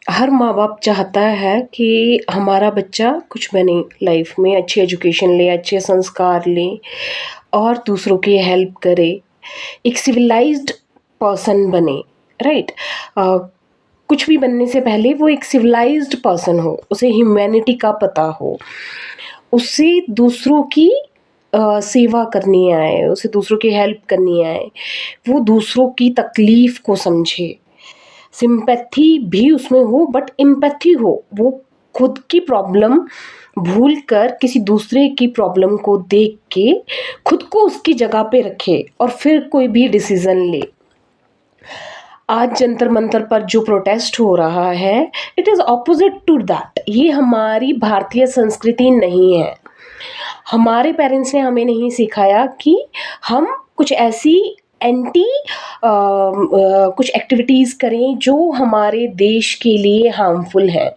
हर माँ बाप चाहता है कि हमारा बच्चा कुछ बने लाइफ में, अच्छी एजुकेशन ले, अच्छे संस्कार ले और दूसरों की हेल्प करे, एक सिविलाइज्ड पर्सन बने, राइट। कुछ भी बनने से पहले वो एक सिविलाइज्ड पर्सन हो, उसे ह्यूमैनिटी का पता हो, उसे दूसरों की सेवा करनी आए, उसे दूसरों की हेल्प करनी आए, वो दूसरों की तकलीफ को समझे, सिंपैथी भी उसमें हो बट एम्पैथी हो, वो खुद की प्रॉब्लम भूल कर किसी दूसरे की प्रॉब्लम को देख के खुद को उसकी जगह पे रखे और फिर कोई भी डिसीजन ले। आज जंतर मंतर पर जो प्रोटेस्ट हो रहा है, it is opposite to that. ये हमारी भारतीय संस्कृति नहीं है। हमारे पेरेंट्स ने हमें नहीं सिखाया कि हम कुछ ऐसी एंटी कुछ एक्टिविटीज़ करें जो हमारे देश के लिए हार्मफुल हैं,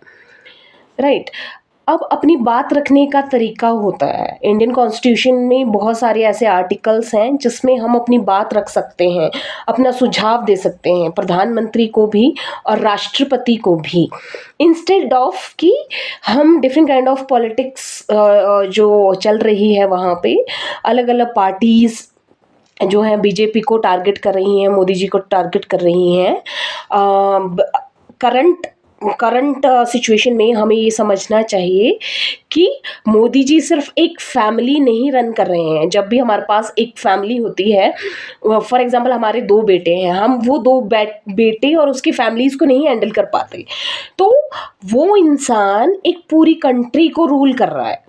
राइट। अब अपनी बात रखने का तरीका होता है। इंडियन कॉन्स्टिट्यूशन में बहुत सारे ऐसे आर्टिकल्स हैं जिसमें हम अपनी बात रख सकते हैं, अपना सुझाव दे सकते हैं, प्रधानमंत्री को भी और राष्ट्रपति को भी, इंस्टेड ऑफ कि हम डिफरेंट काइंड ऑफ पॉलिटिक्स जो चल रही है वहाँ पे, अलग अलग पार्टीज़ जो हैं बीजेपी को टारगेट कर रही हैं, मोदी जी को टारगेट कर रही हैं। करंट करंट सिचुएशन में हमें ये समझना चाहिए कि मोदी जी सिर्फ एक फैमिली नहीं रन कर रहे हैं। जब भी हमारे पास एक फैमिली होती है, फॉर एग्जांपल हमारे दो बेटे हैं, हम वो दो बेटे और उसकी फैमिलीज को नहीं हैंडल कर पाते, तो वो इंसान एक पूरी कंट्री को रूल कर रहा है,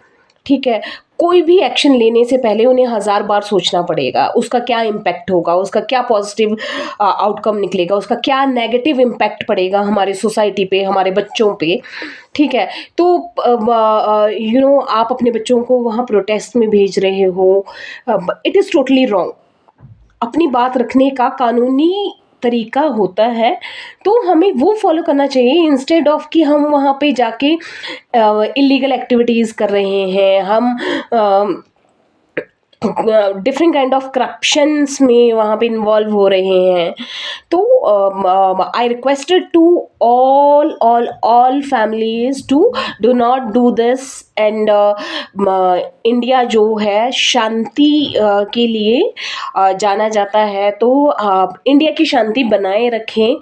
ठीक है। कोई भी एक्शन लेने से पहले उन्हें 1000 बार सोचना पड़ेगा, उसका क्या इम्पैक्ट होगा, उसका क्या पॉजिटिव आउटकम निकलेगा, उसका क्या नेगेटिव इम्पैक्ट पड़ेगा हमारे सोसाइटी पे, हमारे बच्चों पे, ठीक है। तो आप अपने बच्चों को वहाँ प्रोटेस्ट में भेज रहे हो, इट इज़ टोटली रॉन्ग। अपनी बात रखने का कानूनी तरीका होता है, तो हमें वो फॉलो करना चाहिए, इंस्टेड ऑफ कि हम वहाँ पे जाके इलीगल एक्टिविटीज़ कर रहे हैं, हम डिफरेंट काइंड ऑफ करप्शंस में वहाँ पे इन्वॉल्व हो रहे हैं। तो I requested to all families to do not do this, and India जो है शांति के लिए जाना जाता है, तो इंडिया की शांति बनाए रखें।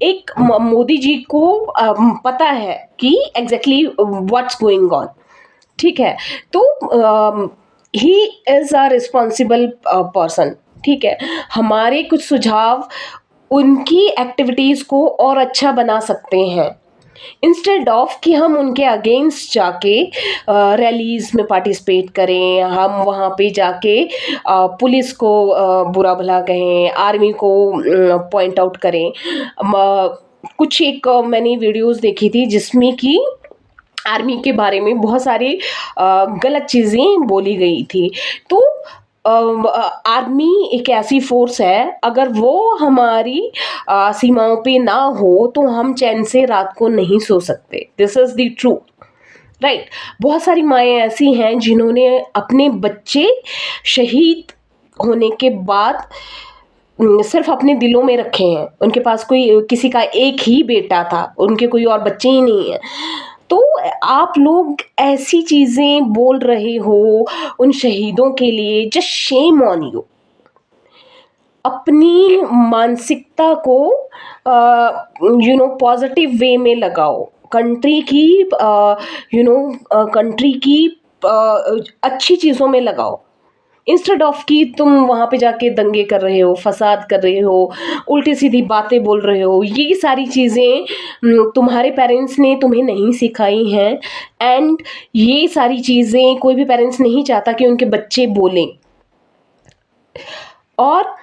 एक मोदी जी को पता है कि एग्जैक्टली व्हाट्स गोइंग ऑन, ठीक है। तो he is a responsible person, ठीक है। हमारे कुछ सुझाव उनकी एक्टिविटीज़ को और अच्छा बना सकते हैं, इंस्टेड ऑफ कि हम उनके अगेंस्ट जाके रैलीज में पार्टिसिपेट करें, हम वहाँ पे जाके पुलिस को बुरा भला कहें, आर्मी को पॉइंट आउट करें। कुछ एक मैंने वीडियोस देखी थी जिसमें कि आर्मी के बारे में बहुत सारी गलत चीज़ें बोली गई थी। तो आर्मी एक ऐसी फोर्स है, अगर वो हमारी सीमाओं पे ना हो तो हम चैन से रात को नहीं सो सकते। This is the truth, right. बहुत सारी माएँ ऐसी हैं जिन्होंने अपने बच्चे शहीद होने के बाद सिर्फ अपने दिलों में रखे हैं। उनके पास कोई, किसी का एक ही बेटा था, उनके कोई और बच्चे ही नहीं है। तो आप लोग ऐसी चीज़ें बोल रहे हो उन शहीदों के लिए, जस्ट शेम ऑन यू। अपनी मानसिकता को पॉजिटिव वे में लगाओ, कंट्री की कंट्री की अच्छी चीज़ों में लगाओ, इंस्टेड ऑफ कि तुम वहाँ पे जाके दंगे कर रहे हो, फसाद कर रहे हो, उल्टी सीधी बातें बोल रहे हो। ये सारी चीज़ें तुम्हारे पेरेंट्स ने तुम्हें नहीं सिखाई हैं, एंड ये सारी चीज़ें कोई भी पेरेंट्स नहीं चाहता कि उनके बच्चे बोलें। और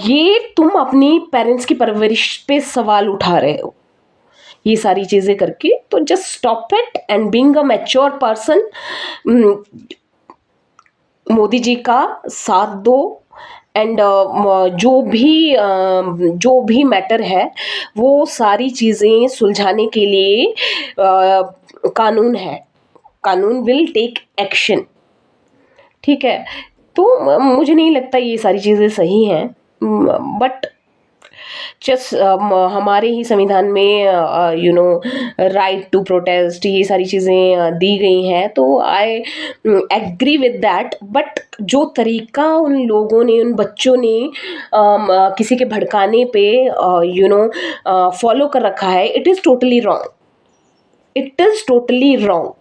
ये तुम अपनी पेरेंट्स की परवरिश पे सवाल उठा रहे हो ये सारी चीज़ें करके। तो just stop it and being a mature person, Modi ji का साथ दो, एंड जो भी मैटर है वो सारी चीज़ें सुलझाने के लिए कानून है, कानून विल टेक एक्शन, ठीक है। तो मुझे नहीं लगता ये सारी चीज़ें सही हैं, बट जस्ट हमारे ही संविधान में राइट टू प्रोटेस्ट, ये सारी चीज़ें दी गई हैं, तो I agree with that. But जो तरीका उन लोगों ने, उन बच्चों ने किसी के भड़काने पे फॉलो कर रखा है, it is totally wrong, it is totally wrong.